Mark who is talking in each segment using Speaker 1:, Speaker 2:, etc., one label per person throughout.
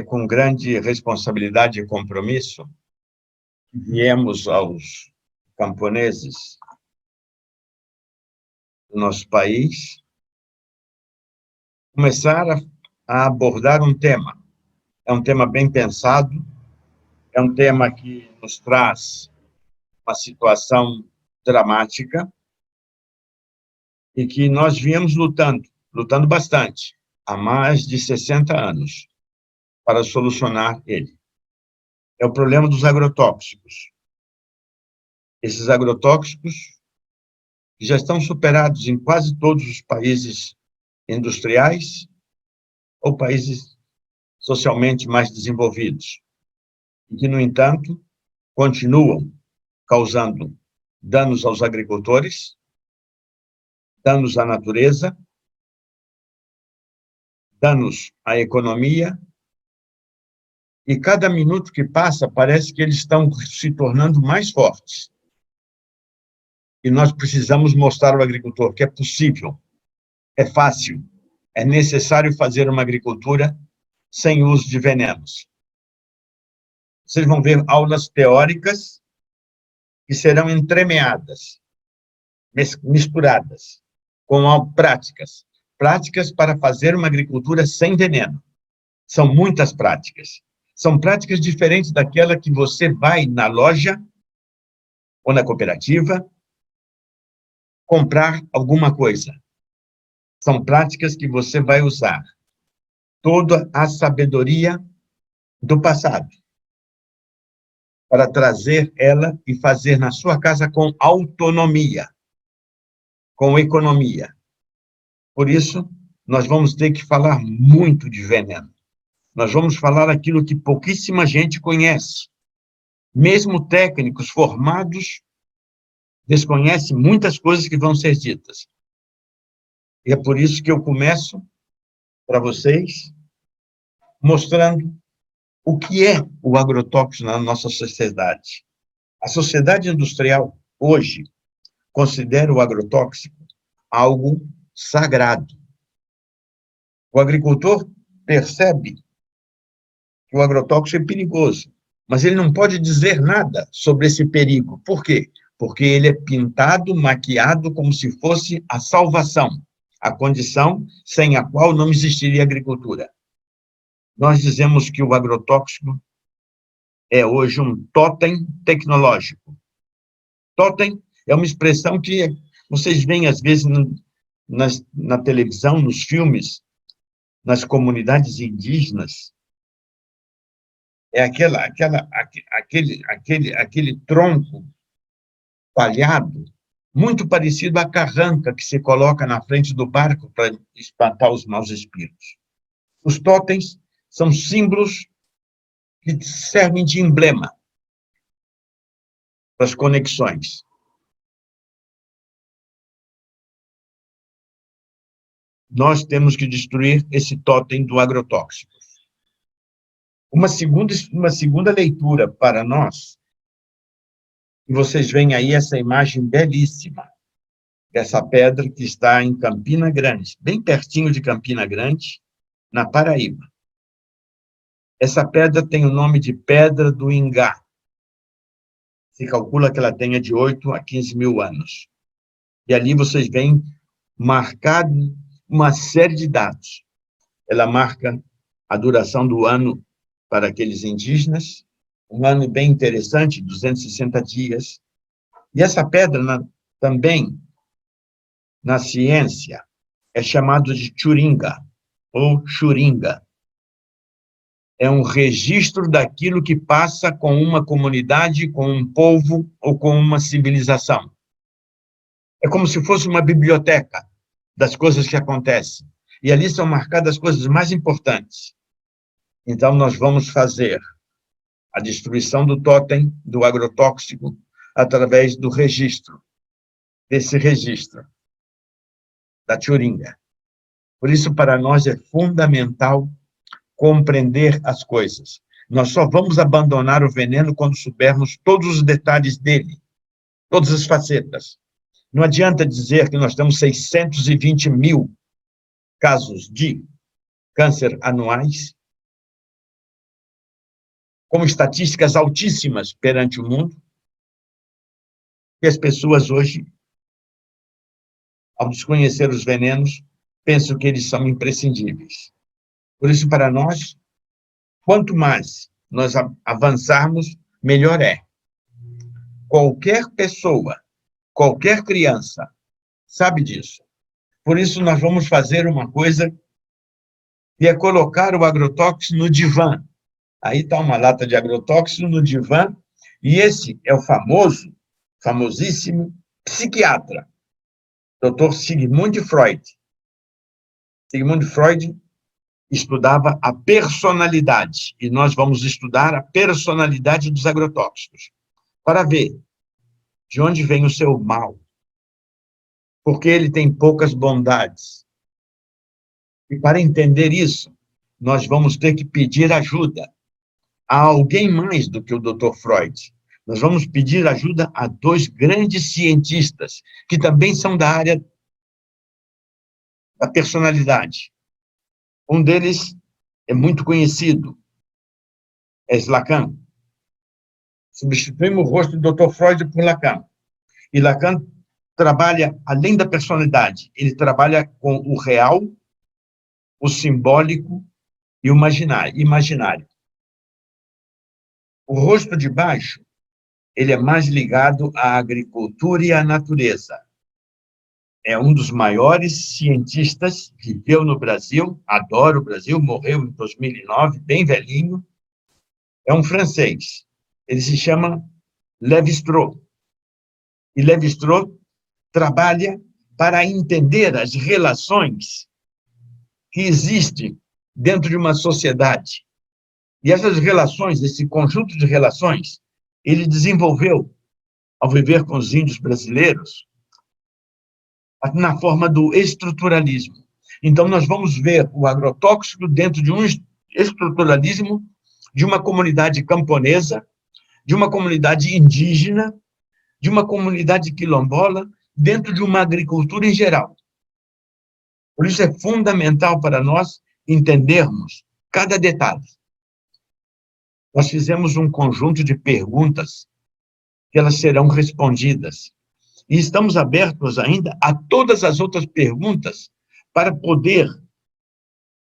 Speaker 1: com grande responsabilidade e compromisso, viemos aos camponeses do nosso país começar a abordar um tema. É um tema bem pensado, é um tema que nos traz uma situação dramática e que nós viemos lutando bastante, há mais de 60 anos, para solucionar ele. É o problema dos agrotóxicos. Esses agrotóxicos já estão superados em quase todos os países industriais ou países socialmente mais desenvolvidos, e que, no entanto, continuam causando danos aos agricultores, danos à natureza, danos à economia, e cada minuto que passa parece que eles estão se tornando mais fortes. E nós precisamos mostrar ao agricultor que é possível, é fácil, é necessário fazer uma agricultura sem uso de venenos. Vocês vão ver aulas teóricas que serão entremeadas, misturadas, com práticas para fazer uma agricultura sem veneno. São muitas práticas. São práticas diferentes daquela que você vai na loja ou na cooperativa comprar alguma coisa. São práticas que você vai usar toda a sabedoria do passado para trazer ela e fazer na sua casa com autonomia, com economia. Por isso, nós vamos ter que falar muito de veneno. Nós vamos falar aquilo que pouquíssima gente conhece. Mesmo técnicos formados desconhecem muitas coisas que vão ser ditas. E é por isso que eu começo para vocês mostrando o que é o agrotóxico na nossa sociedade. A sociedade industrial, hoje, considera o agrotóxico algo sagrado. O agricultor percebe que o agrotóxico é perigoso, mas ele não pode dizer nada sobre esse perigo. Por quê? Porque ele é pintado, maquiado, como se fosse a salvação, a condição sem a qual não existiria agricultura. Nós dizemos que o agrotóxico é hoje um totem tecnológico. Totem é uma expressão que vocês veem, às vezes, na televisão, nos filmes, nas comunidades indígenas. É aquele tronco palhado, muito parecido à carranca que se coloca na frente do barco para espantar os maus espíritos. Os totens são símbolos que servem de emblema para as conexões. Nós temos que destruir esse totem do agrotóxico. Uma segunda leitura para nós, e vocês veem aí essa imagem belíssima, dessa pedra que está em Campina Grande, bem pertinho de Campina Grande, na Paraíba. Essa pedra tem o nome de Pedra do Ingá. Se calcula que ela tenha de 8 a 15 mil anos. E ali vocês veem marcado uma série de dados. Ela marca a duração do ano para aqueles indígenas, um ano bem interessante, 260 dias. E essa pedra também, na ciência, é chamada de churinga, ou churinga. É um registro daquilo que passa com uma comunidade, com um povo ou com uma civilização. É como se fosse uma biblioteca das coisas que acontecem. E ali são marcadas as coisas mais importantes. Então, nós vamos fazer a destruição do totem, do agrotóxico, através do registro, desse registro, da churinga. Por isso, para nós, é fundamental compreender as coisas. Nós só vamos abandonar o veneno quando soubermos todos os detalhes dele, todas as facetas. Não adianta dizer que nós temos 620 mil casos de câncer anuais com estatísticas altíssimas perante o mundo, e as pessoas hoje, ao desconhecer os venenos, pensam que eles são imprescindíveis. Por isso, para nós, quanto mais nós avançarmos, melhor é. Qualquer pessoa, qualquer criança, sabe disso. Por isso, nós vamos fazer uma coisa, que é colocar o agrotóxico no divã. Aí está uma lata de agrotóxico no divã, e esse é o famosíssimo psiquiatra, Dr. Sigmund Freud. Sigmund Freud estudava a personalidade, e nós vamos estudar a personalidade dos agrotóxicos, para ver de onde vem o seu mal, porque ele tem poucas bondades. E para entender isso, nós vamos ter que pedir ajuda a alguém mais do que o Dr. Freud. Nós vamos pedir ajuda a dois grandes cientistas, que também são da área da personalidade. Um deles é muito conhecido, é Lacan. Substituímos o rosto do Dr. Freud por Lacan. E Lacan trabalha, além da personalidade, ele trabalha com o real, o simbólico e o imaginário. O rosto de baixo, ele é mais ligado à agricultura e à natureza. É um dos maiores cientistas, viveu no Brasil, adora o Brasil, morreu em 2009, bem velhinho. É um francês. Ele se chama Lévi-Strauss. E Lévi-Strauss trabalha para entender as relações que existem dentro de uma sociedade. E essas relações, esse conjunto de relações, ele desenvolveu, ao viver com os índios brasileiros, na forma do estruturalismo. Então, nós vamos ver o agrotóxico dentro de um estruturalismo de uma comunidade camponesa, de uma comunidade indígena, de uma comunidade quilombola, dentro de uma agricultura em geral. Por isso é fundamental para nós entendermos cada detalhe. Nós fizemos um conjunto de perguntas que elas serão respondidas. E estamos abertos ainda a todas as outras perguntas para poder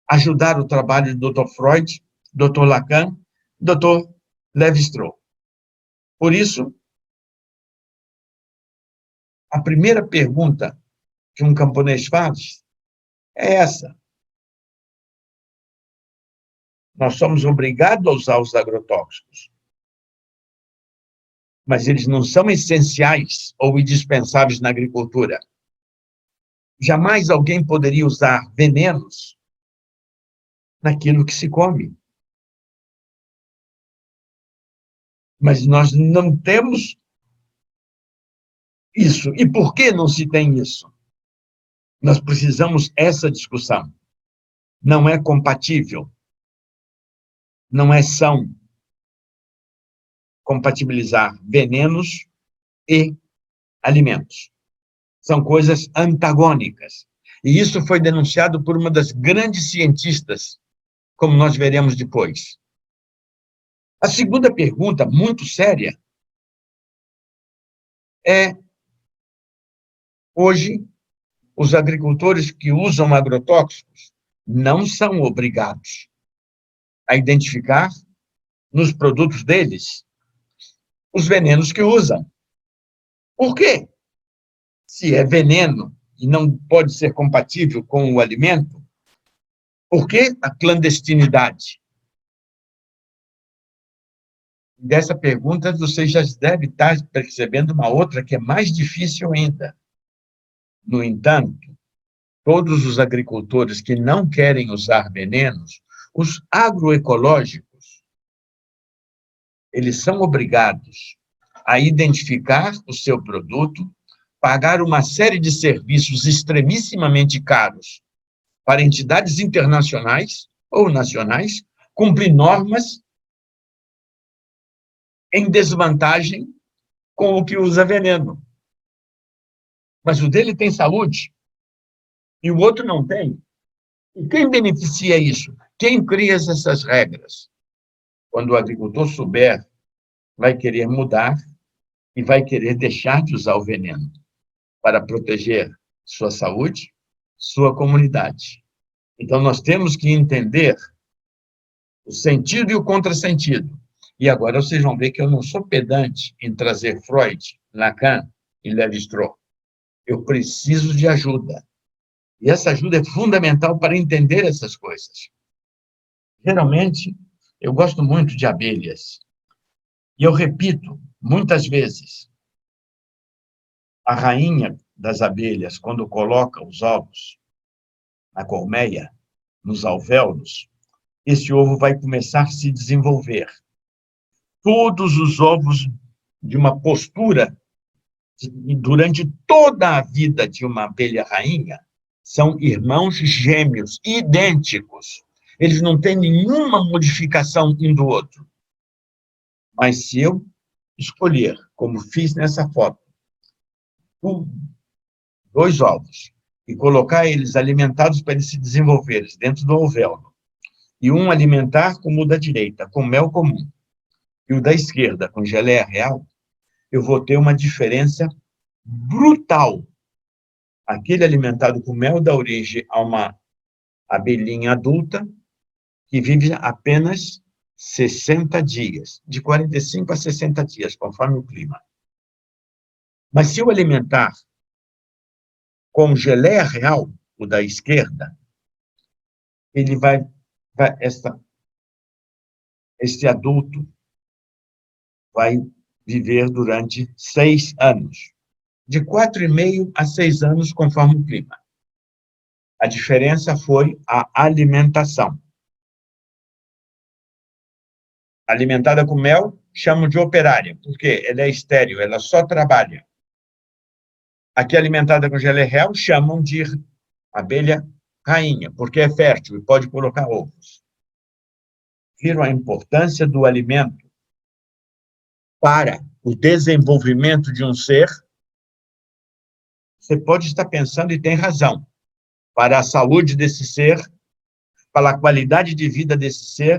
Speaker 1: ajudar o trabalho do Dr. Freud, Dr. Lacan, Dr. Lévi-Strauss. Por isso, a primeira pergunta que um camponês faz é essa. Nós somos obrigados a usar os agrotóxicos, mas eles não são essenciais ou indispensáveis na agricultura. Jamais alguém poderia usar venenos naquilo que se come. Mas nós não temos isso. E por que não se tem isso? Nós precisamos essa discussão. Não é compatível. Não é são compatibilizar venenos e alimentos. São coisas antagônicas. E isso foi denunciado por uma das grandes cientistas, como nós veremos depois. A segunda pergunta, muito séria, é: hoje, os agricultores que usam agrotóxicos não são obrigados a identificar nos produtos deles os venenos que usam. Por quê? Se é veneno e não pode ser compatível com o alimento, por que a clandestinidade? Dessa pergunta, você já deve estar percebendo uma outra que é mais difícil ainda. No entanto, todos os agricultores que não querem usar venenos, os agroecológicos, eles são obrigados a identificar o seu produto, pagar uma série de serviços extremissimamente caros para entidades internacionais ou nacionais, cumprir normas em desvantagem com o que usa veneno. Mas o dele tem saúde e o outro não tem. E quem beneficia isso? Quem cria essas regras? quando o agricultor souber, vai querer mudar e vai querer deixar de usar o veneno para proteger sua saúde, sua comunidade. Então, nós temos que entender o sentido e o contrassentido. E agora vocês vão ver que eu não sou pedante em trazer Freud, Lacan e Lévi-Strauss. Eu preciso de ajuda. E essa ajuda é fundamental para entender essas coisas. Geralmente, eu gosto muito de abelhas. E eu repito muitas vezes, a rainha das abelhas, quando coloca os ovos na colmeia, nos alvéolos, esse ovo vai começar a se desenvolver. Todos os ovos de uma postura, durante toda a vida de uma abelha rainha, são irmãos gêmeos, idênticos. Eles não têm nenhuma modificação um do outro. Mas se eu escolher, como fiz nessa foto, 2 ovos, e colocar eles alimentados para eles se desenvolverem dentro do alvéolo, e um alimentar como o da direita, com mel comum, e o da esquerda, com geleia real, eu vou ter uma diferença brutal. Aquele alimentado com mel dá origem a uma abelhinha adulta que vive apenas 60 dias, de 45 a 60 dias, conforme o clima. Mas se eu alimentar com geleia real, o da esquerda, ele este adulto vai viver durante 6 anos, de 4,5 a 6 anos, conforme o clima. A diferença foi a alimentação. Alimentada com mel, chamam de operária, porque ela é estéril, ela só trabalha. Aqui, alimentada com geleia real, chamam de abelha rainha, porque é fértil e pode colocar ovos. Viram a importância do alimento para o desenvolvimento de um ser? Você pode estar pensando, e tem razão, para a saúde desse ser, para a qualidade de vida desse ser.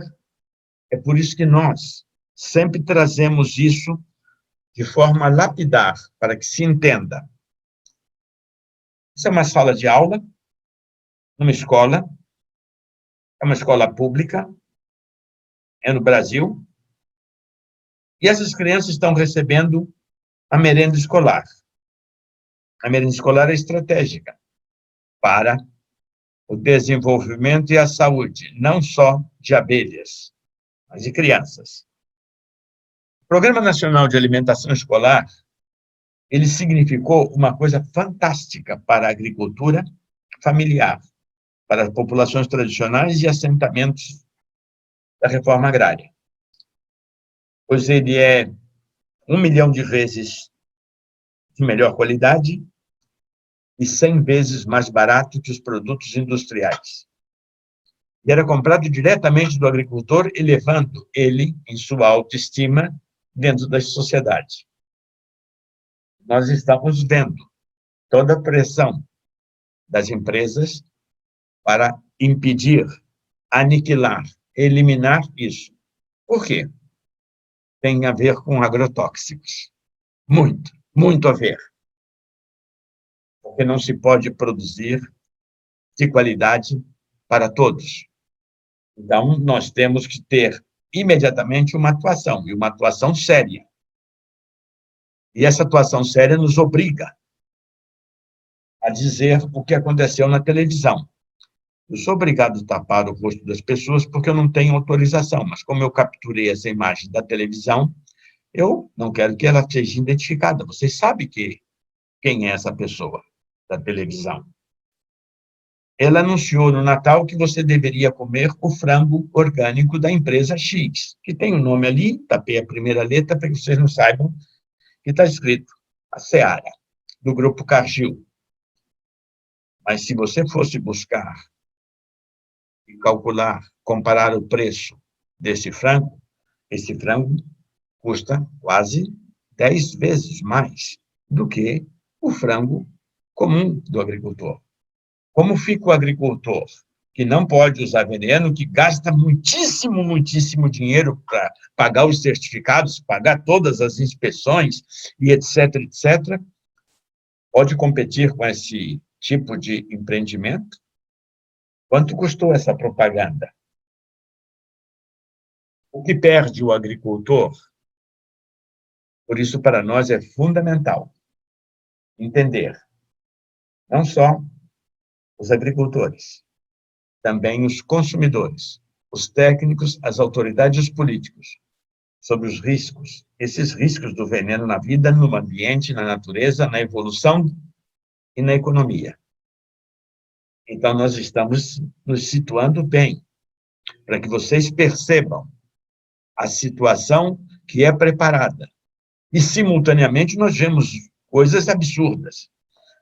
Speaker 1: É por isso que nós sempre trazemos isso de forma lapidar, para que se entenda. Isso é uma sala de aula, numa escola, é uma escola pública, é no Brasil, e essas crianças estão recebendo a merenda escolar. A merenda escolar é estratégica para o desenvolvimento e a saúde, não só de abelhas, mas de crianças. O Programa Nacional de Alimentação Escolar, ele significou uma coisa fantástica para a agricultura familiar, para as populações tradicionais e assentamentos da reforma agrária. Pois ele é 1 milhão de vezes de melhor qualidade e 100 vezes mais barato que os produtos industriais. E era comprado diretamente do agricultor, elevando ele em sua autoestima dentro da sociedade. Nós estamos vendo toda a pressão das empresas para impedir, aniquilar, eliminar isso. Por quê? Tem a ver com agrotóxicos. Muito, muito a ver. Porque não se pode produzir de qualidade para todos. Então, nós temos que ter imediatamente uma atuação, e uma atuação séria. E essa atuação séria nos obriga a dizer o que aconteceu na televisão. Eu sou obrigado a tapar o rosto das pessoas porque eu não tenho autorização, mas como eu capturei essa imagem da televisão, eu não quero que ela seja identificada. Vocês sabem quem é essa pessoa da televisão. Ela anunciou no Natal que você deveria comer o frango orgânico da empresa X, que tem o nome ali, tapei a primeira letra para que vocês não saibam, que está escrito a Seara, do Grupo Cargill. Mas se você fosse buscar e calcular, comparar o preço desse frango, esse frango custa quase 10 vezes mais do que o frango comum do agricultor. Como fica o agricultor? que não pode usar veneno, que gasta muitíssimo, muitíssimo dinheiro para pagar os certificados, pagar todas as inspeções e etc., etc., pode competir com esse tipo de empreendimento? Quanto custou essa propaganda? O que perde o agricultor? Por isso, para nós, é fundamental entender não só os agricultores, também os consumidores, os técnicos, as autoridades e os políticos, sobre os riscos, esses riscos do veneno na vida, no ambiente, na natureza, na evolução e na economia. Então, nós estamos nos situando bem, para que vocês percebam a situação que é preparada. E, simultaneamente, nós vemos coisas absurdas.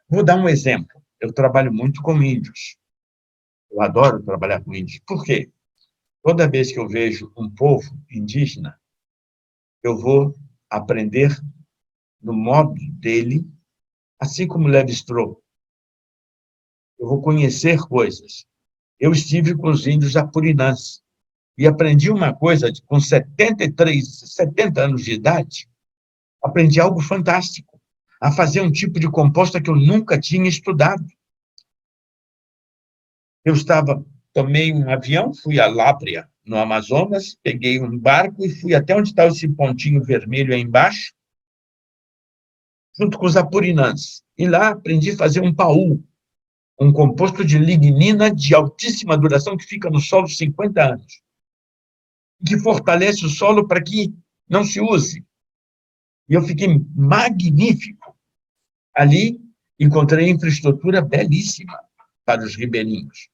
Speaker 1: Vou dar um exemplo. Eu trabalho muito com índios. Eu adoro trabalhar com índios. Por quê? Toda vez que eu vejo um povo indígena, eu vou aprender no modo dele, assim como Levi-Strauss. Eu vou conhecer coisas. Eu estive com os índios apurinãs e aprendi uma coisa com 70 anos de idade, aprendi algo fantástico, a fazer um tipo de composta que eu nunca tinha estudado. Tomei um avião, fui a Lábrea, no Amazonas, peguei um barco e fui até onde está esse pontinho vermelho aí embaixo, junto com os apurinãs. E lá aprendi a fazer um paú, um composto de lignina de altíssima duração que fica no solo 50 anos, que fortalece o solo para que não se use. E eu fiquei magnífico. Ali encontrei infraestrutura belíssima para os ribeirinhos.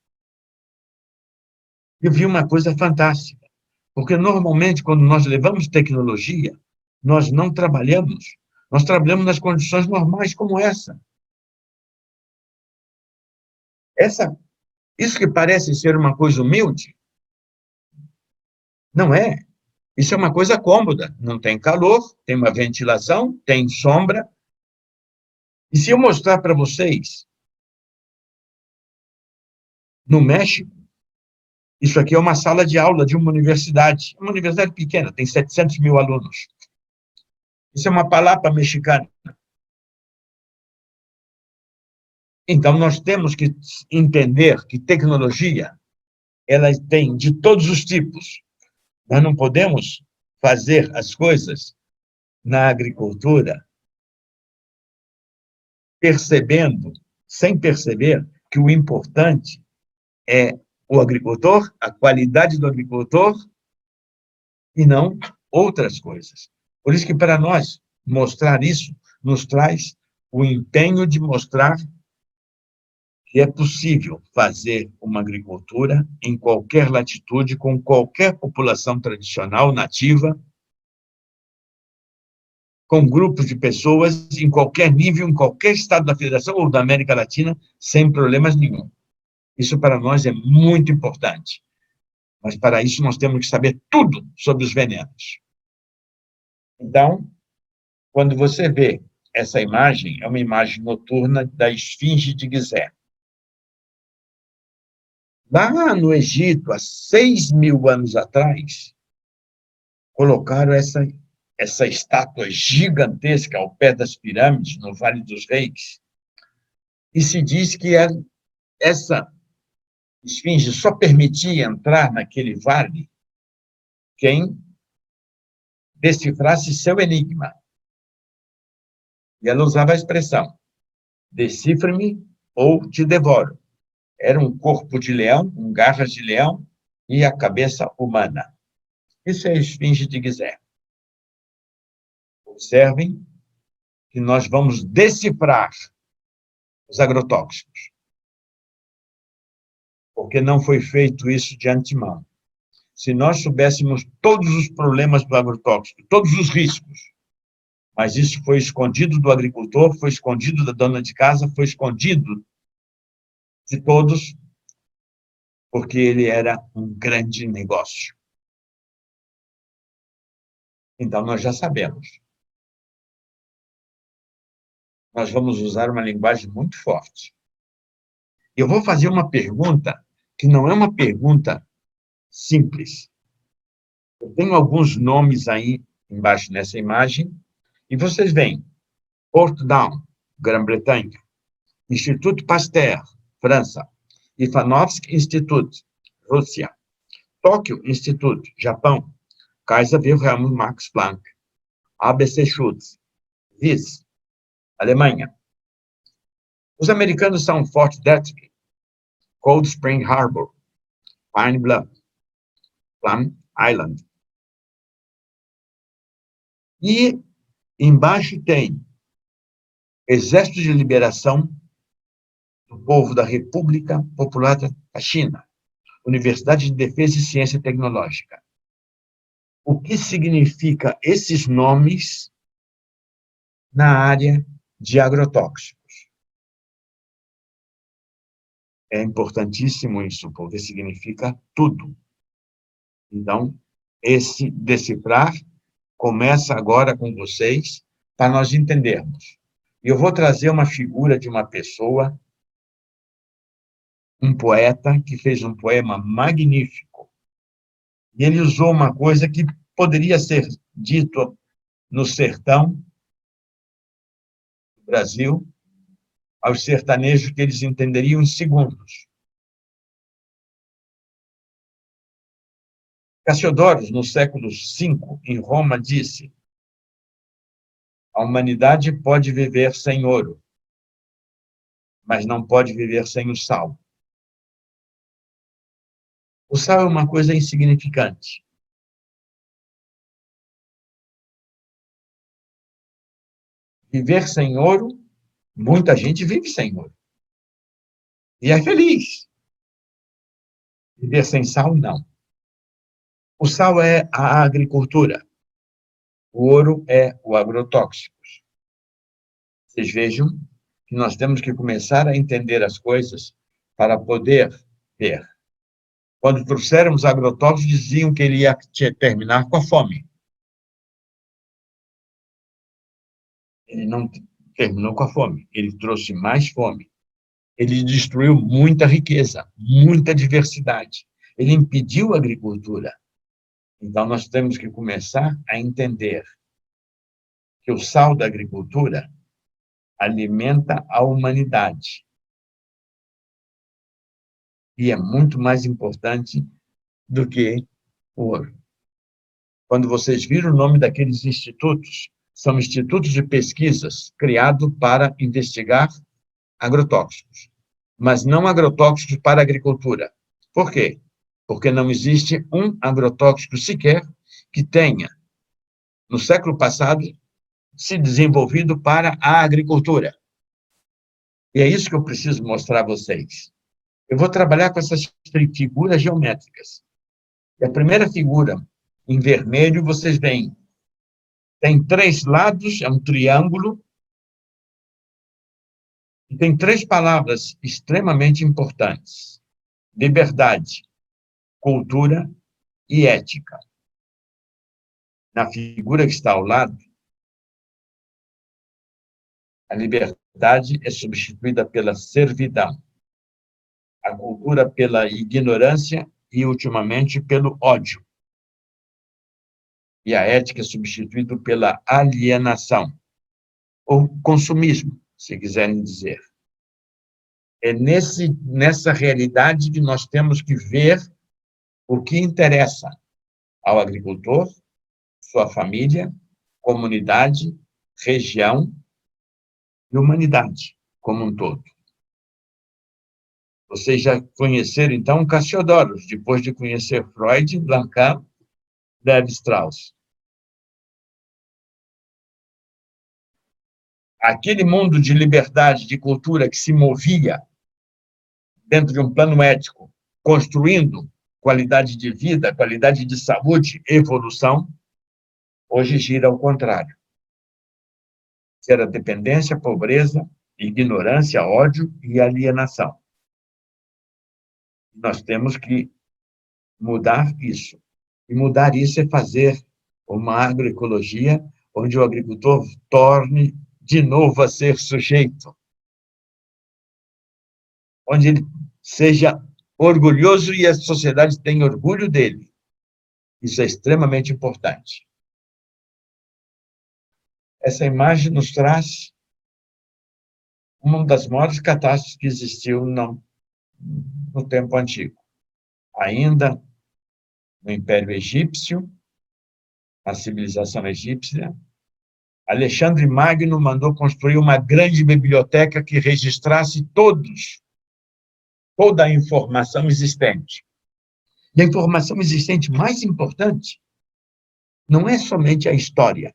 Speaker 1: Eu vi uma coisa fantástica, porque normalmente quando nós levamos tecnologia, nós não trabalhamos, nós trabalhamos nas condições normais como essa. Isso que parece ser uma coisa humilde, não é. Isso é uma coisa cômoda, não tem calor, tem uma ventilação, tem sombra. E se eu mostrar para vocês, no México, isso aqui é uma sala de aula de uma universidade pequena, tem 700 mil alunos. Isso é uma palapa mexicana. Então, nós temos que entender que tecnologia, ela tem de todos os tipos. Nós não podemos fazer as coisas na agricultura sem perceber que o importante é o agricultor, a qualidade do agricultor, e não outras coisas. Por isso que, para nós, mostrar isso nos traz o empenho de mostrar que é possível fazer uma agricultura em qualquer latitude, com qualquer população tradicional, nativa, com grupos de pessoas, em qualquer nível, em qualquer estado da Federação ou da América Latina, sem problemas nenhum. Isso para nós é muito importante. Mas para isso nós temos que saber tudo sobre os venenos. Então, quando você vê essa imagem, é uma imagem noturna da esfinge de Gizé. Lá no Egito, há 6.000 anos atrás, colocaram essa estátua gigantesca ao pé das pirâmides, no Vale dos Reis, e se diz que essa esfinge só permitia entrar naquele vale quem decifrasse seu enigma. E ela usava a expressão, decifre-me ou te devoro. Era um corpo de leão, um garras de leão e a cabeça humana. Isso é a esfinge de Gizé. Observem que nós vamos decifrar os agrotóxicos, porque não foi feito isso de antemão. Se nós soubéssemos todos os problemas do agrotóxico, todos os riscos, mas isso foi escondido do agricultor, foi escondido da dona de casa, foi escondido de todos, porque ele era um grande negócio. Então, nós já sabemos. Nós vamos usar uma linguagem muito forte. Eu vou fazer uma pergunta que não é uma pergunta simples. Eu tenho alguns nomes aí embaixo nessa imagem, e vocês veem: Portdown, Grã-Bretanha; Instituto Pasteur, França; Ivanovsk Institute, Rússia; Tokyo Institute, Japão; Kaiser Wilhelm Max Planck; ABC Schultz, Wyss, Alemanha. Os americanos são Fort Detrick, Cold Spring Harbor, Pine Bluff, Plum Island. E embaixo tem Exército de Liberação do Povo da República Popular da China, Universidade de Defesa e Ciência Tecnológica. O que significa esses nomes na área de agrotóxicos? É importantíssimo isso, porque significa tudo. Então, esse decifrar começa agora com vocês, para nós entendermos. E eu vou trazer uma figura de uma pessoa, um poeta, que fez um poema magnífico. E ele usou uma coisa que poderia ser dito no sertão do Brasil, aos sertanejos, que eles entenderiam em segundos. Cassiodoro, no século V, em Roma, disse: a humanidade pode viver sem ouro, mas não pode viver sem o sal. O sal é uma coisa insignificante. Viver sem ouro, muita gente vive sem ouro. E é feliz. Viver sem sal, não. O sal é a agricultura. O ouro é o agrotóxicos. Vocês vejam que nós temos que começar a entender as coisas para poder ver. Quando trouxeram os agrotóxicos, diziam que ele ia terminar com a fome. Ele não terminou com a fome, ele trouxe mais fome. Ele destruiu muita riqueza, muita diversidade. Ele impediu a agricultura. Então, nós temos que começar a entender que o sal da agricultura alimenta a humanidade. E é muito mais importante do que o ouro. Quando vocês viram o nome daqueles institutos, são institutos de pesquisas criados para investigar agrotóxicos, mas não agrotóxicos para a agricultura. Por quê? Porque não existe um agrotóxico sequer que tenha, no século passado, se desenvolvido para a agricultura. E é isso que eu preciso mostrar a vocês. Eu vou trabalhar com essas figuras geométricas. E a primeira figura, em vermelho, vocês veem, tem 3 lados, é um triângulo, e tem 3 palavras extremamente importantes: liberdade, cultura e ética. Na figura que está ao lado, a liberdade é substituída pela servidão, a cultura pela ignorância e, ultimamente, pelo ódio. E a ética é substituída pela alienação, ou consumismo, se quiserem dizer. É nessa realidade que nós temos que ver o que interessa ao agricultor, sua família, comunidade, região e humanidade como um todo. Vocês já conheceram, então, Cassiodoro, depois de conhecer Freud, Lacan, Levi-Strauss. Aquele mundo de liberdade, de cultura que se movia dentro de um plano ético, construindo qualidade de vida, qualidade de saúde, evolução, hoje gira ao contrário. Era dependência, pobreza, ignorância, ódio e alienação. Nós temos que mudar isso. E mudar isso é fazer uma agroecologia onde o agricultor torne de novo a ser sujeito. Onde ele seja orgulhoso e a sociedade tem orgulho dele. Isso é extremamente importante. Essa imagem nos traz uma das maiores catástrofes que existiu no tempo antigo. Ainda no Império Egípcio, a civilização egípcia, Alexandre Magno mandou construir uma grande biblioteca que registrasse toda a informação existente. E a informação existente mais importante não é somente a história,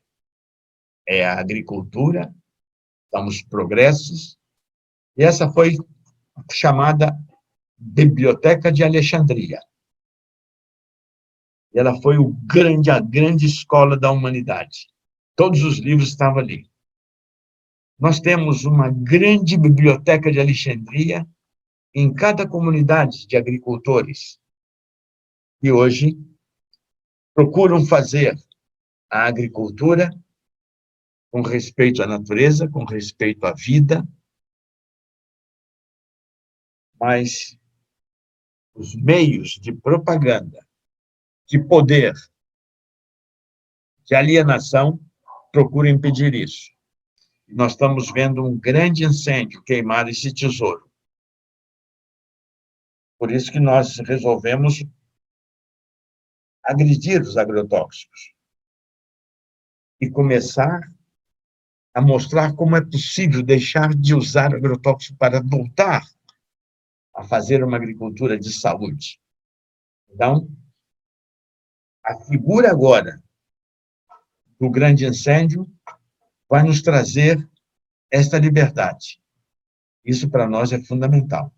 Speaker 1: é a agricultura, são os progressos, e essa foi chamada Biblioteca de Alexandria. E ela foi a grande escola da humanidade. Todos os livros estavam ali. Nós temos uma grande biblioteca de Alexandria em cada comunidade de agricultores, que hoje procuram fazer a agricultura com respeito à natureza, com respeito à vida, mas os meios de propaganda, de poder, de alienação, procuram impedir isso. Nós estamos vendo um grande incêndio queimar esse tesouro. Por isso que nós resolvemos agredir os agrotóxicos e começar a mostrar como é possível deixar de usar agrotóxico para voltar a fazer uma agricultura de saúde. Então, a figura agora do grande incêndio vai nos trazer esta liberdade. Isso para nós é fundamental.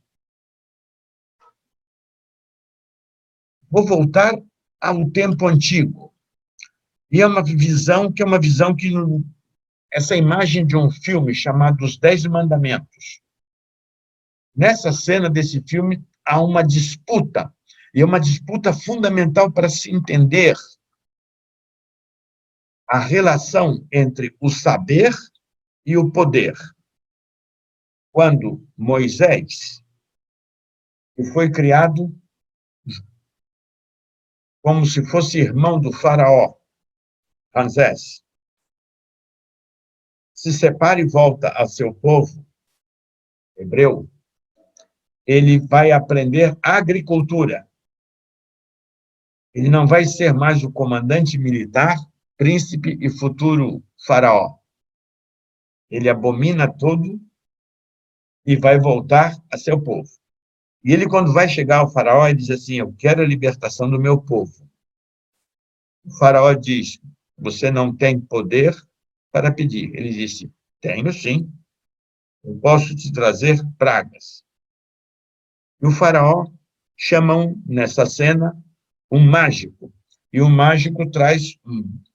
Speaker 1: Vou voltar a um tempo antigo. E é uma visão que essa imagem de um filme chamado Os 10 Mandamentos. Nessa cena desse filme há uma disputa, e é uma disputa fundamental para se entender a relação entre o saber e o poder. Quando Moisés, que foi criado como se fosse irmão do faraó, Ramsés, se separa e volta a seu povo hebreu, ele vai aprender agricultura. Ele não vai ser mais o comandante militar, príncipe e futuro faraó. Ele abomina tudo e vai voltar a seu povo. E ele, quando vai chegar ao faraó, ele diz assim: eu quero a libertação do meu povo. O faraó diz: você não tem poder para pedir. Ele disse: tenho sim, eu posso te trazer pragas. E o faraó chama, nessa cena, um mágico. E o mágico traz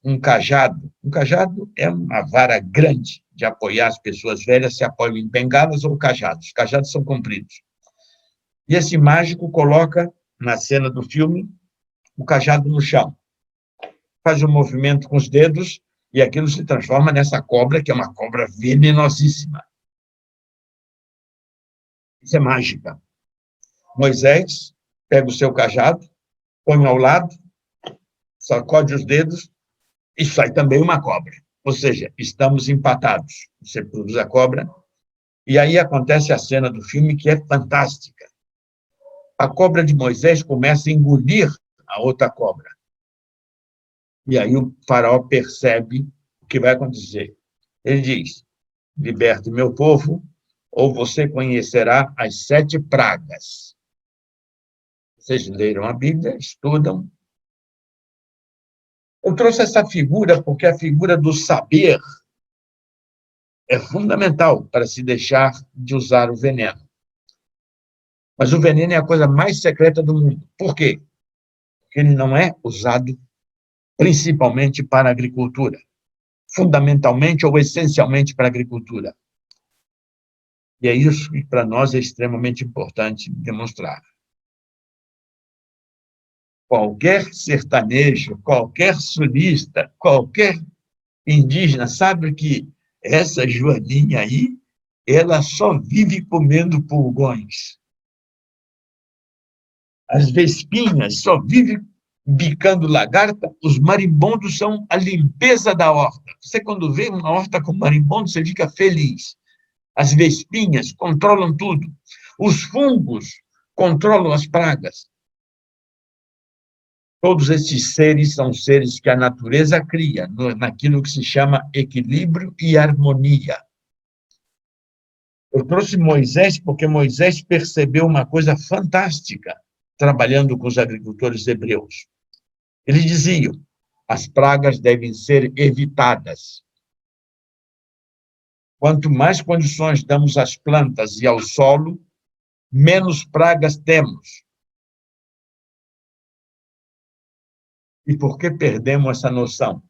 Speaker 1: um cajado. Um cajado é uma vara grande de apoiar as pessoas velhas, se apoiam em bengalas ou cajados. Os cajados são compridos. E esse mágico coloca, na cena do filme, o cajado no chão. Faz um movimento com os dedos e aquilo se transforma nessa cobra, que é uma cobra venenosíssima. Isso é mágica. Moisés pega o seu cajado, põe ao lado, sacode os dedos e sai também uma cobra. Ou seja, estamos empatados. Você produz a cobra e aí acontece a cena do filme que é fantástica. A cobra de Moisés começa a engolir a outra cobra. E aí o faraó percebe o que vai acontecer. Ele diz: liberte meu povo, ou você conhecerá as 7 pragas. Vocês leram a Bíblia, estudam. Eu trouxe essa figura porque a figura do saber é fundamental para se deixar de usar o veneno. Mas o veneno é a coisa mais secreta do mundo. Por quê? Porque ele não é usado principalmente para a agricultura, fundamentalmente ou essencialmente para a agricultura. E é isso que para nós é extremamente importante demonstrar. Qualquer sertanejo, qualquer sulista, qualquer indígena sabe que essa Joaninha aí, ela só vive comendo pulgões. As vespinhas só vivem bicando lagarta, os marimbondos são a limpeza da horta. Você, quando vê uma horta com marimbondo, você fica feliz. As vespinhas controlam tudo. Os fungos controlam as pragas. Todos esses seres são seres que a natureza cria, naquilo que se chama equilíbrio e harmonia. Eu trouxe Moisés porque Moisés percebeu uma coisa fantástica trabalhando com os agricultores hebreus. Eles diziam: as pragas devem ser evitadas. Quanto mais condições damos às plantas e ao solo, menos pragas temos. E por que perdemos essa noção?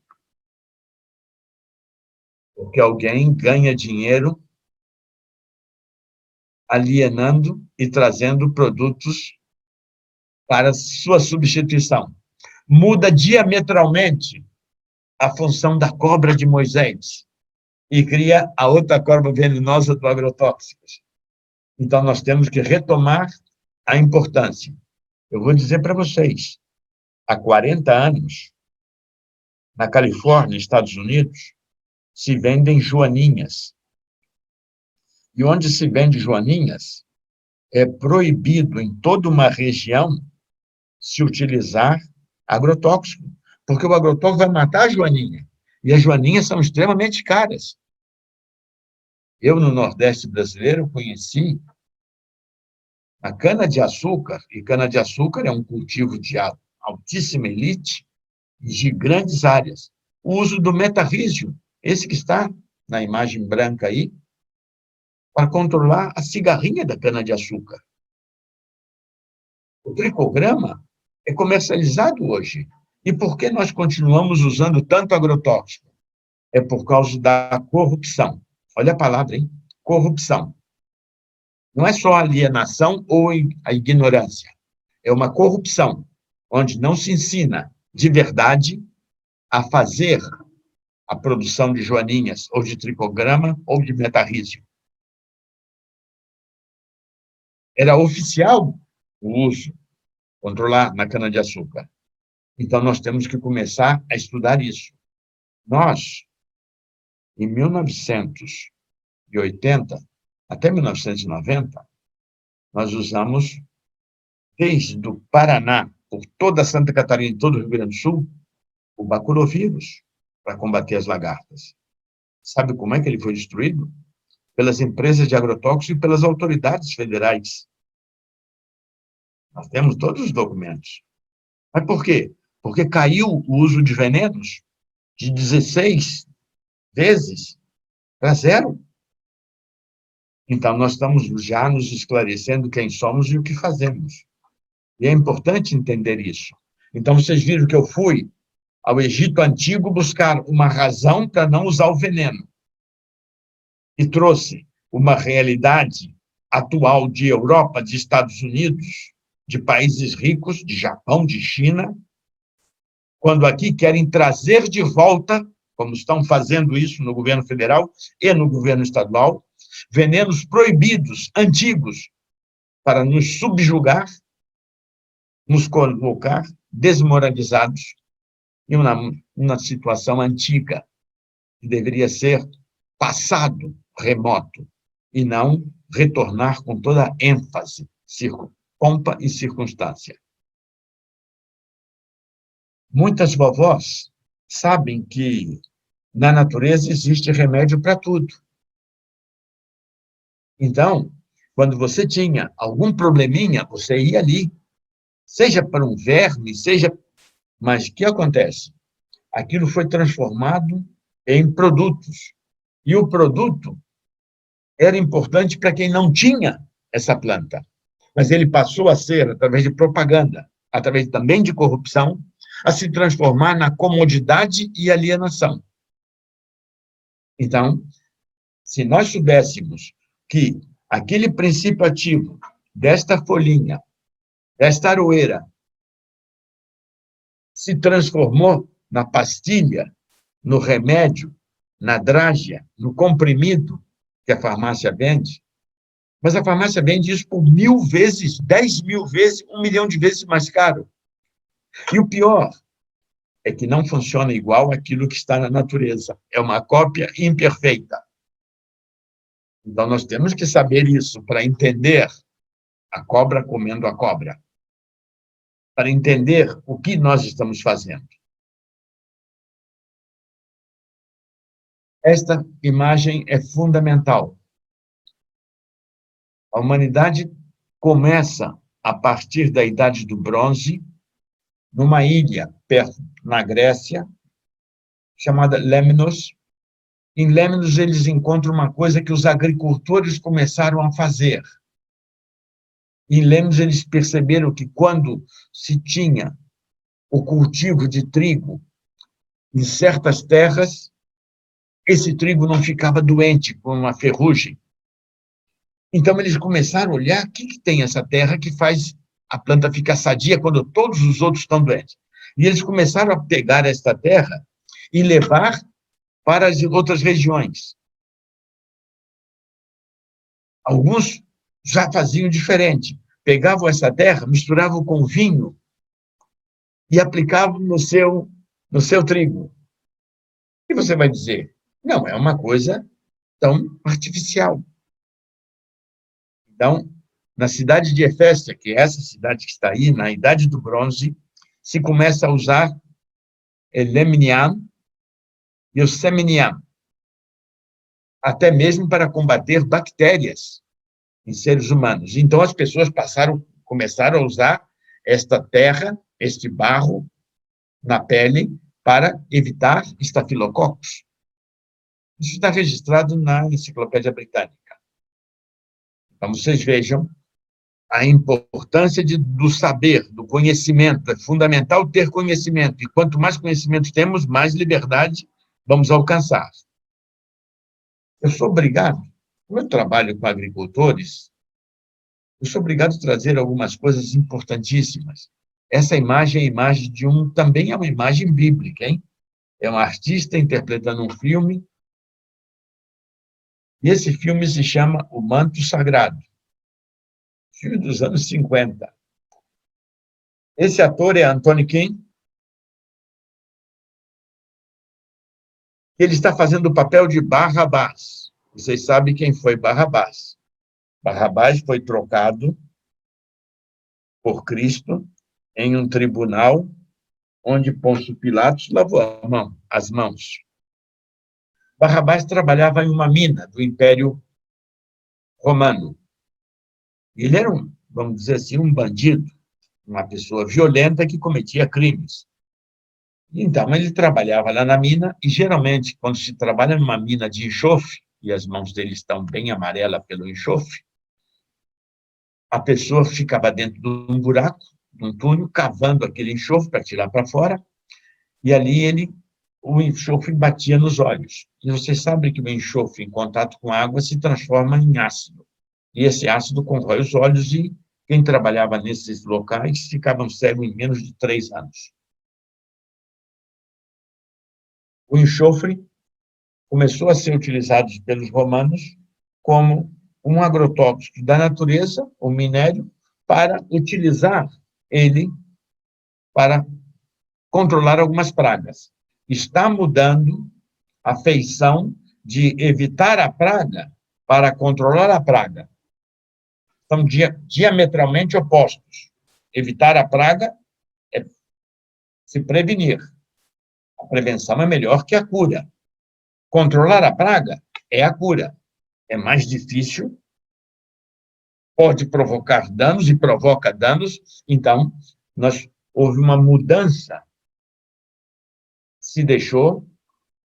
Speaker 1: Porque alguém ganha dinheiro alienando e trazendo produtos para sua substituição. Muda diametralmente a função da cobra de Moisés e cria a outra cobra venenosa do agrotóxicos. Então, nós temos que retomar a importância. Eu vou dizer para vocês, há 40 anos, na Califórnia, Estados Unidos, se vendem joaninhas. E onde se vende joaninhas, é proibido em toda uma região se utilizar agrotóxico, porque o agrotóxico vai matar a joaninha. E as joaninhas são extremamente caras. Eu, no Nordeste brasileiro, conheci a cana-de-açúcar, e cana-de-açúcar é um cultivo de altíssima elite e de grandes áreas. O uso do metarrísio, esse que está na imagem branca aí, para controlar a cigarrinha da cana-de-açúcar. O tricograma é comercializado hoje. E por que nós continuamos usando tanto agrotóxico? É por causa da corrupção. Olha a palavra, hein? Corrupção. Não é só alienação ou a ignorância. É uma corrupção, onde não se ensina de verdade a fazer a produção de joaninhas, ou de tricograma, ou de metarrísio. Era oficial o uso, controlar na cana-de-açúcar. Então, nós temos que começar a estudar isso. Nós, em 1980 até 1990, nós usamos, desde o Paraná, por toda Santa Catarina e todo o Rio Grande do Sul, o baculovírus para combater as lagartas. Sabe como é que ele foi destruído? Pelas empresas de agrotóxicos e pelas autoridades federais. Nós temos todos os documentos. Mas por quê? Porque caiu o uso de venenos de 16 vezes para 0. Então, nós estamos já nos esclarecendo quem somos e o que fazemos. E é importante entender isso. Então, vocês viram que eu fui ao Egito Antigo buscar uma razão para não usar o veneno. E trouxe uma realidade atual de Europa, de Estados Unidos, de países ricos, de Japão, de China, quando aqui querem trazer de volta, como estão fazendo isso no governo federal e no governo estadual, venenos proibidos, antigos, para nos subjugar, nos colocar desmoralizados em uma situação antiga, que deveria ser passado remoto, e não retornar com toda a ênfase, pompa e circunstância. Muitas vovós sabem que na natureza existe remédio para tudo. Então, quando você tinha algum probleminha, você ia ali, seja para um verme, seja... Mas o que acontece? Aquilo foi transformado em produtos. E o produto era importante para quem não tinha essa planta. Mas ele passou a ser, através de propaganda, através também de corrupção, a se transformar na comodidade e alienação. Então, se nós soubéssemos que aquele princípio ativo desta folhinha, desta aroeira, se transformou na pastilha, no remédio, na drágia, no comprimido que a farmácia vende, Mas a farmácia vende isso por 1000 vezes, 10.000 vezes, 1 milhão de vezes mais caro. E o pior é que não funciona igual aquilo que está na natureza. É uma cópia imperfeita. Então, nós temos que saber isso para entender a cobra comendo a cobra, para entender o que nós estamos fazendo. Esta imagem é fundamental. A humanidade começa, a partir da Idade do Bronze, numa ilha perto, na Grécia, chamada Lemnos. Em Lemnos, eles encontram uma coisa que os agricultores começaram a fazer. Em Lemnos, eles perceberam que quando se tinha o cultivo de trigo em certas terras, esse trigo não ficava doente com uma ferrugem. Então, eles começaram a olhar o que tem essa terra que faz a planta ficar sadia quando todos os outros estão doentes. E eles começaram a pegar esta terra e levar para as outras regiões. Alguns já faziam diferente. Pegavam essa terra, misturavam com vinho e aplicavam no seu trigo. E você vai dizer, não, é uma coisa tão artificial. Então, na cidade de Efésia, que é essa cidade que está aí, na Idade do Bronze, se começa a usar o lemnian e o seminian, até mesmo para combater bactérias em seres humanos. Então, as pessoas começaram a usar esta terra, este barro, na pele, para evitar estafilococos. Isso está registrado na Enciclopédia Britânica. Então, vocês vejam a importância do saber, do conhecimento. É fundamental ter conhecimento. E quanto mais conhecimento temos, mais liberdade vamos alcançar. Eu sou obrigado, como eu trabalho com agricultores, eu sou obrigado a trazer algumas coisas importantíssimas. Essa imagem é a imagem também é uma imagem bíblica, hein? É um artista interpretando um filme, e esse filme se chama O Manto Sagrado, filme dos anos 50. Esse ator é Anthony Quinn. Ele está fazendo o papel de Barrabás. Vocês sabem quem foi Barrabás. Barrabás foi trocado por Cristo em um tribunal onde Pôncio Pilatos lavou as mãos. Barrabás trabalhava em uma mina do Império Romano. Ele era vamos dizer assim, um bandido, uma pessoa violenta que cometia crimes. Então, ele trabalhava lá na mina, e geralmente, quando se trabalha numa mina de enxofre, e as mãos dele estão bem amarelas pelo enxofre, a pessoa ficava dentro de um buraco, de um túnel, cavando aquele enxofre para tirar para fora, e ali o enxofre batia nos olhos. E você sabe que o enxofre, em contato com a água, se transforma em ácido. E esse ácido corrói os olhos, e quem trabalhava nesses locais ficavam cegos em menos de 3 anos. O enxofre começou a ser utilizado pelos romanos como um agrotóxico da natureza, o minério, para utilizar ele para controlar algumas pragas. Está mudando a feição de evitar a praga para controlar a praga. São diametralmente opostos. Evitar a praga é se prevenir. A prevenção é melhor que a cura. Controlar a praga é a cura. É mais difícil, pode provocar danos e provoca danos. Então, houve uma mudança. Se deixou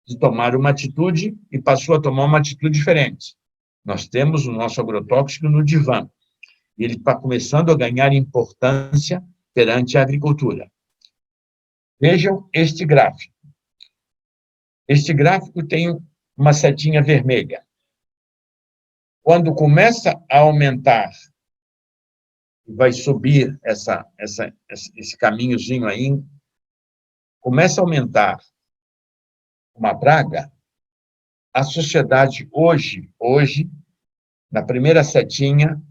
Speaker 1: de tomar uma atitude e passou a tomar uma atitude diferente. Nós temos o nosso agrotóxico no divã, e ele está começando a ganhar importância perante a agricultura. Vejam este gráfico. Este gráfico tem uma setinha vermelha. Quando começa a aumentar, vai subir esse caminhozinho aí, começa a aumentar uma praga, a sociedade hoje Na primeira setinha,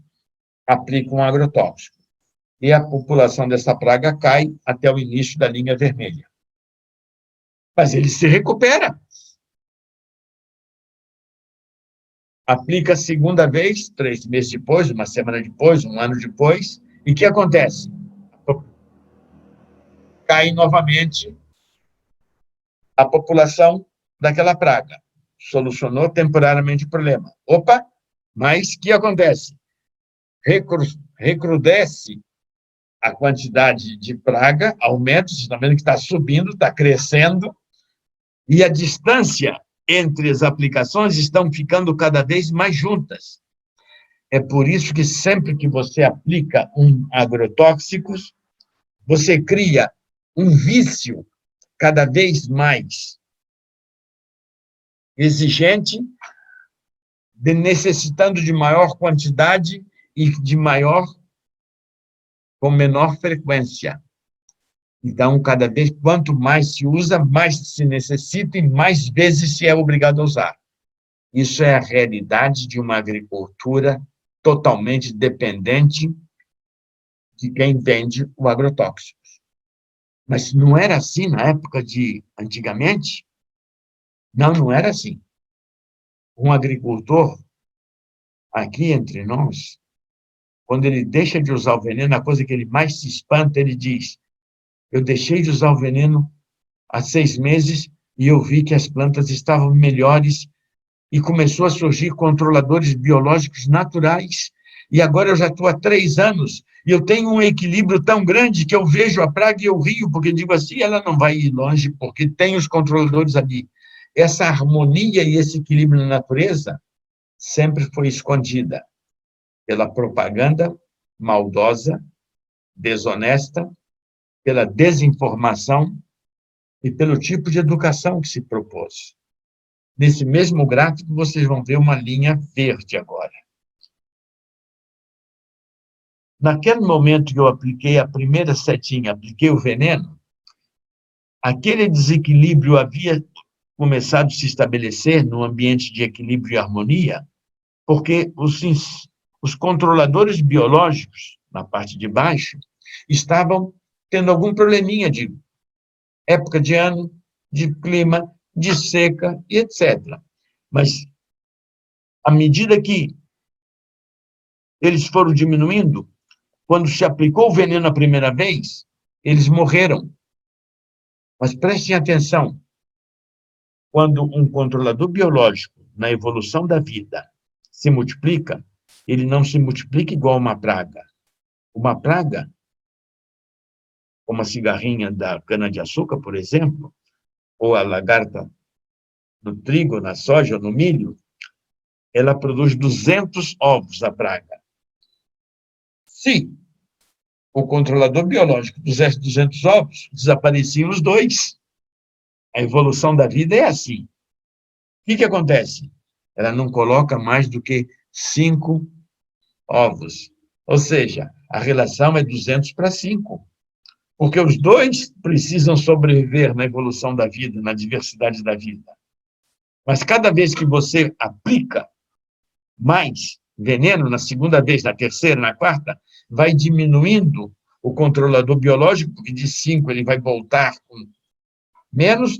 Speaker 1: aplica um agrotóxico. E a população dessa praga cai até o início da linha vermelha. Mas ele se recupera. Aplica a segunda vez, 3 meses depois, uma semana depois, um ano depois, e o que acontece? Cai novamente a população daquela praga. Solucionou temporariamente o problema. Opa, mas o que acontece? Recrudesce a quantidade de praga, aumenta, você está vendo que está subindo, está crescendo, e a distância entre as aplicações estão ficando cada vez mais juntas. É por isso que sempre que você aplica um agrotóxico, você cria um vício cada vez mais exigente, necessitando de maior quantidade e com menor frequência. Então, cada vez, quanto mais se usa, mais se necessita e mais vezes se é obrigado a usar. Isso é a realidade de uma agricultura totalmente dependente de quem vende o agrotóxico. Mas não era assim na época de antigamente? Não, não era assim. Um agricultor, aqui entre nós, quando ele deixa de usar o veneno, a coisa que ele mais se espanta, ele diz: eu deixei de usar o veneno há 6 meses e eu vi que as plantas estavam melhores e começou a surgir controladores biológicos naturais. E agora eu já estou há 3 anos e eu tenho um equilíbrio tão grande que eu vejo a praga e eu rio, porque digo assim, ela não vai ir longe, porque tem os controladores ali. Essa harmonia e esse equilíbrio na natureza sempre foi escondida pela propaganda maldosa, desonesta, pela desinformação e pelo tipo de educação que se propôs. Nesse mesmo gráfico, vocês vão ver uma linha verde agora. Naquele momento que eu apliquei a primeira setinha, apliquei o veneno, aquele desequilíbrio havia começado a se estabelecer no ambiente de equilíbrio e harmonia, porque os controladores biológicos, na parte de baixo, estavam tendo algum probleminha de época de ano, de clima, de seca e etc. Mas, à medida que eles foram diminuindo, quando se aplicou o veneno a primeira vez, eles morreram. Mas prestem atenção, quando um controlador biológico, na evolução da vida, se multiplica, ele não se multiplica igual uma praga. Uma praga, como a cigarrinha da cana-de-açúcar, por exemplo, ou a lagarta no trigo, na soja, no milho, ela produz 200 ovos, a praga. Se o controlador biológico pusesse 200 ovos, desapareciam os 2. A evolução da vida é assim. O que acontece? Ela não coloca mais do que 5 ovos. Ou seja, a relação é 200 para 5. Porque os 2 precisam sobreviver na evolução da vida, na diversidade da vida. Mas cada vez que você aplica mais veneno, na segunda vez, na terceira, na quarta, vai diminuindo o controlador biológico, porque de 5 ele vai voltar com menos,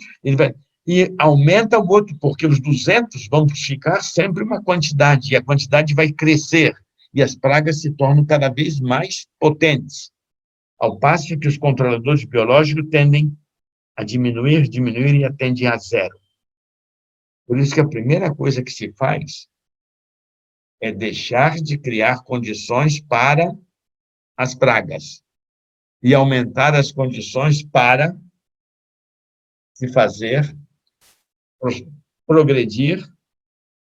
Speaker 1: e aumenta o outro, porque os 200 vão ficar sempre uma quantidade, e a quantidade vai crescer, e as pragas se tornam cada vez mais potentes, ao passo que os controladores biológicos tendem a diminuir e atendem a 0. Por isso que a primeira coisa que se faz é deixar de criar condições para as pragas e aumentar as condições para se fazer progredir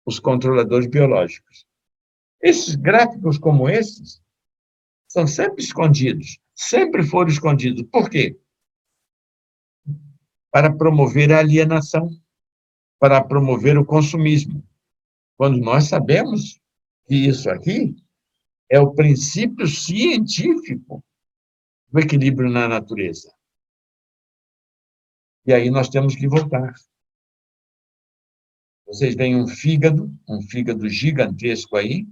Speaker 1: os controladores biológicos. Esses gráficos como esses são sempre escondidos, sempre foram escondidos. Por quê? Para promover a alienação, para promover o consumismo. Quando nós sabemos que isso aqui é o princípio científico do equilíbrio na natureza. E aí nós temos que voltar. Vocês veem um fígado gigantesco aí,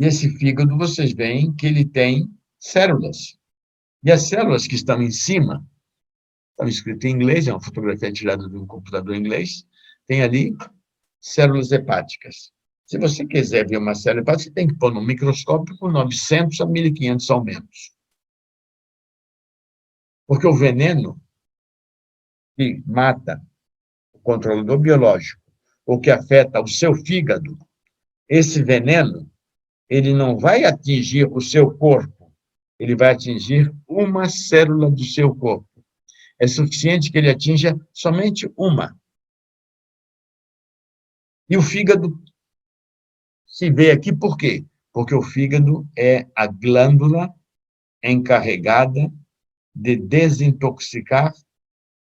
Speaker 1: E esse fígado, vocês veem que ele tem células. E as células que estão em cima, estão escritas em inglês, é uma fotografia tirada de um computador inglês, tem ali células hepáticas. Se você quiser ver uma célula hepática, você tem que pôr no microscópio com 900 a 1.500 aumentos. Porque o veneno que mata o controlador biológico, ou que afeta o seu fígado, esse veneno, ele não vai atingir o seu corpo, ele vai atingir uma célula do seu corpo. É suficiente que ele atinja somente uma. E o fígado se vê aqui por quê? Porque o fígado é a glândula encarregada de desintoxicar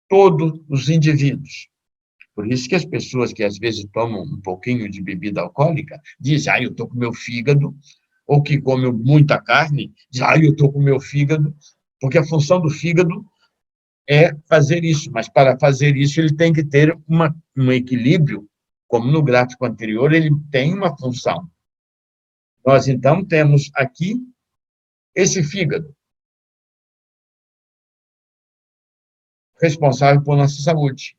Speaker 1: todos os indivíduos. Por isso que as pessoas que às vezes tomam um pouquinho de bebida alcoólica dizem, eu estou com meu fígado, ou que comem muita carne, dizem, eu estou com meu fígado, porque a função do fígado é fazer isso, mas para fazer isso ele tem que ter um equilíbrio, como no gráfico anterior, ele tem uma função. Nós, então, temos aqui esse fígado, responsável por nossa saúde.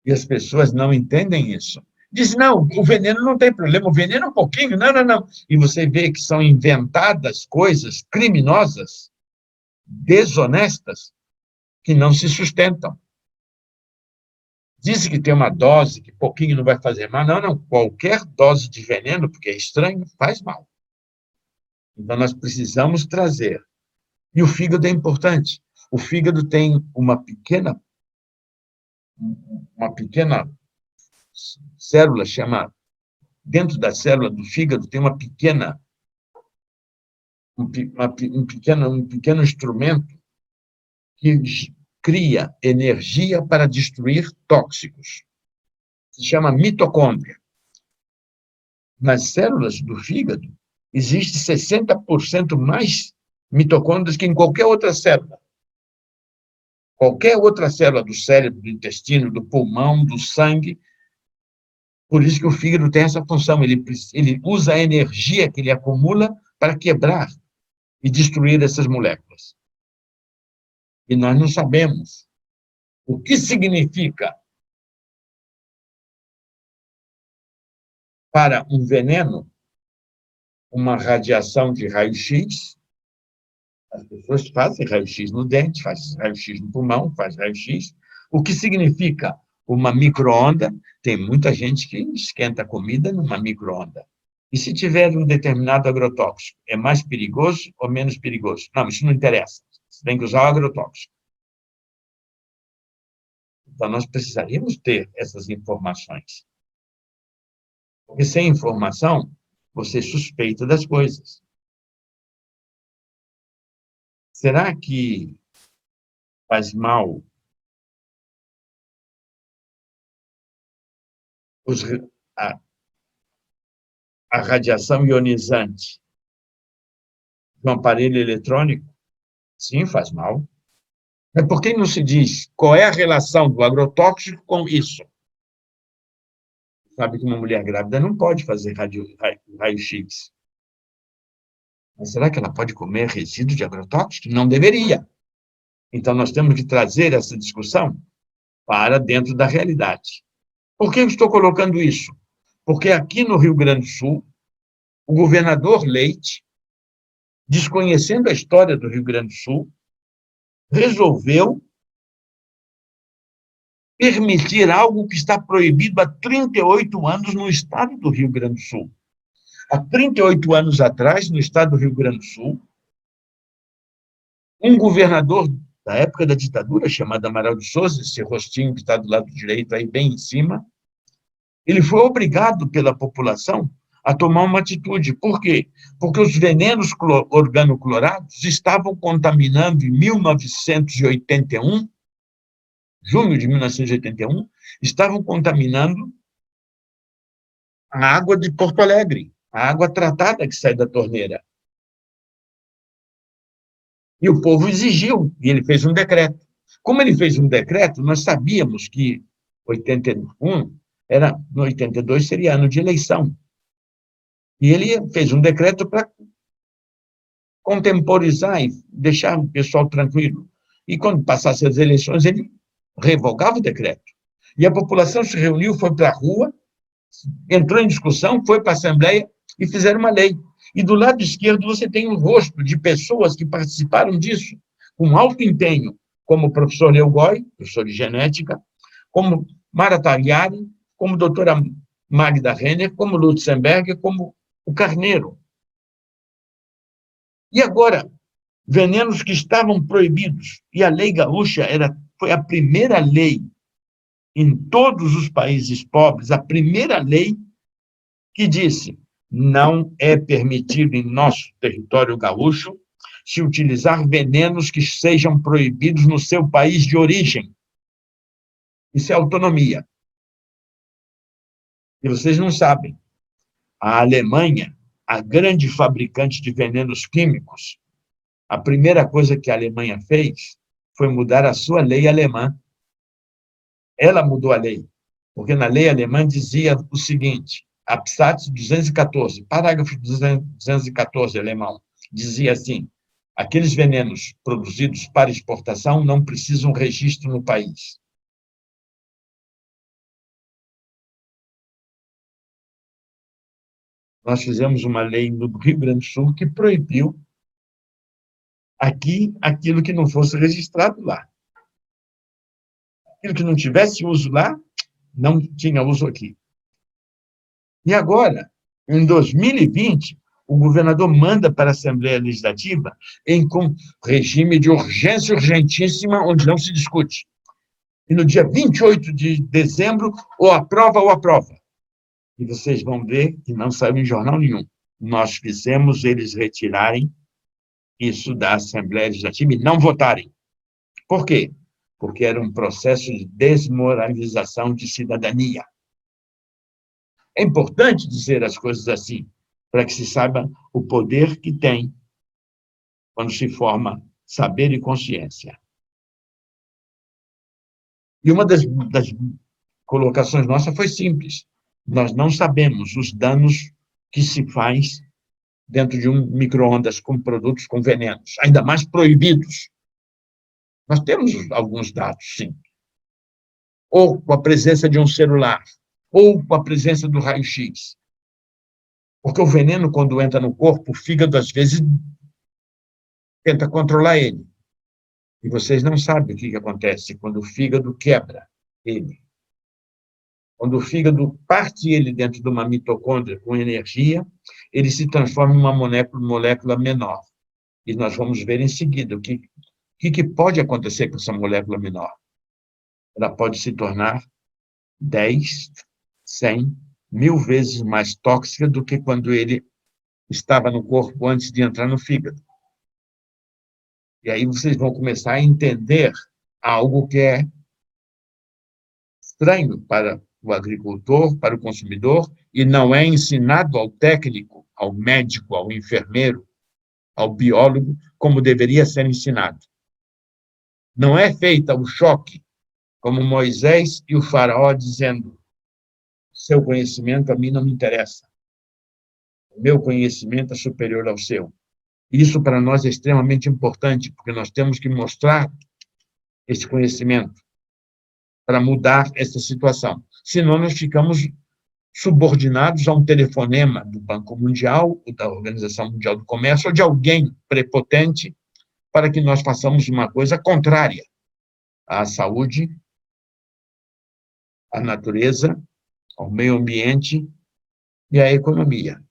Speaker 1: E as pessoas não entendem isso. Dizem, não, o veneno não tem problema, o veneno é um pouquinho, não, não, não. E você vê que são inventadas coisas criminosas, desonestas, que não se sustentam. Dizem que tem uma dose, que pouquinho não vai fazer mal. Não, não, qualquer dose de veneno, porque é estranho, faz mal. Então, nós precisamos trazer. E o fígado é importante. O fígado tem uma pequena célula, dentro da célula do fígado tem um pequeno instrumento que cria energia para destruir tóxicos. Se chama mitocôndria. Nas células do fígado, existe 60% mais mitocôndrias que em qualquer outra célula. Qualquer outra célula do cérebro, do intestino, do pulmão, do sangue. Por isso que o fígado tem essa função. Ele usa a energia que ele acumula para quebrar e destruir essas moléculas. E nós não sabemos o que significa para um veneno uma radiação de raio-x. As pessoas fazem raio-x no dente, fazem raio-x no pulmão, fazem raio-x. O que significa uma micro-onda? Tem muita gente que esquenta a comida numa micro-onda. E se tiver um determinado agrotóxico, é mais perigoso ou menos perigoso? Não, isso não interessa. Você tem que usar o agrotóxico. Então, nós precisaríamos ter essas informações. Porque sem informação, você suspeita das coisas. Será que faz mal a, a radiação ionizante de um aparelho eletrônico? Sim, faz mal. Mas por que não se diz qual é a relação do agrotóxico com isso? Sabe que uma mulher grávida não pode fazer raio-x. Mas será que ela pode comer resíduo de agrotóxico? Não deveria. Então, nós temos que trazer essa discussão para dentro da realidade. Por que eu estou colocando isso? Porque aqui no Rio Grande do Sul, o governador Leite, desconhecendo a história do Rio Grande do Sul, resolveu permitir algo que está proibido há 38 anos no estado do Rio Grande do Sul. Há 38 anos atrás, no estado do Rio Grande do Sul, um governador da época da ditadura, chamado Amaral de Souza, esse rostinho que está do lado direito, aí bem em cima, ele foi obrigado pela população a tomar uma atitude. Por quê? Porque os venenos organoclorados estavam contaminando em 1981, junho de 1981, estavam contaminando a água de Porto Alegre, a água tratada que sai da torneira. E o povo exigiu, e ele fez um decreto. Como ele fez um decreto, nós sabíamos que 81 no 82 seria ano de eleição. E ele fez um decreto para contemporizar e deixar o pessoal tranquilo. E quando passasse as eleições, ele revogava o decreto. E a população se reuniu, foi para a rua, entrou em discussão, foi para a Assembleia e fizeram uma lei. E do lado esquerdo você tem um rosto de pessoas que participaram disso, com alto empenho, como o professor Leugoi, professor de genética, como Mara Tagliari, como a doutora Magda Renner, como Lutzenberger, como o Carneiro. E agora, venenos que estavam proibidos, e a lei gaúcha foi a primeira lei em todos os países pobres, a primeira lei que disse: não é permitido em nosso território gaúcho se utilizar venenos que sejam proibidos no seu país de origem. Isso é autonomia. E vocês não sabem, a Alemanha, a grande fabricante de venenos químicos, a primeira coisa que a Alemanha fez foi mudar a sua lei alemã. Ela mudou a lei, porque na lei alemã dizia o seguinte, Absatz 214, parágrafo 214 alemão, dizia assim: aqueles venenos produzidos para exportação não precisam registro no país. Nós fizemos uma lei no Rio Grande do Sul que proibiu aqui aquilo que não fosse registrado lá. Aquilo que não tivesse uso lá, não tinha uso aqui. E agora, em 2020, o governador manda para a Assembleia Legislativa em regime de urgência urgentíssima, onde não se discute. E no dia 28 de dezembro, ou aprova. E vocês vão ver que não saiu em jornal nenhum. Nós fizemos eles retirarem isso da Assembleia Legislativa e não votarem. Por quê? Porque era um processo de desmoralização de cidadania. É importante dizer as coisas assim, para que se saiba o poder que tem quando se forma saber e consciência. E uma das colocações nossas foi simples. Nós não sabemos os danos que se faz dentro de um micro-ondas com produtos com venenos, ainda mais proibidos. Nós temos alguns dados, sim. Ou com a presença de um celular, ou com a presença do raio-x. Porque o veneno, quando entra no corpo, o fígado, às vezes, tenta controlar ele. E vocês não sabem o que acontece quando o fígado quebra ele. Quando o fígado parte ele dentro de uma mitocôndria com energia, ele se transforma em uma molécula menor. E nós vamos ver em seguida o que pode acontecer com essa molécula menor. Ela pode se tornar 10, 100, 1000 vezes mais tóxica do que quando ele estava no corpo antes de entrar no fígado. E aí vocês vão começar a entender algo que é estranho para o agricultor, para o consumidor, e não é ensinado ao técnico, ao médico, ao enfermeiro, ao biólogo, como deveria ser ensinado. Não é feita o choque, como Moisés e o faraó dizendo: seu conhecimento a mim não me interessa. O meu conhecimento é superior ao seu. Isso para nós é extremamente importante, porque nós temos que mostrar esse conhecimento para mudar essa situação. Senão, nós ficamos subordinados a um telefonema do Banco Mundial, ou da Organização Mundial do Comércio, ou de alguém prepotente, para que nós façamos uma coisa contrária à saúde, à natureza, ao meio ambiente e à economia.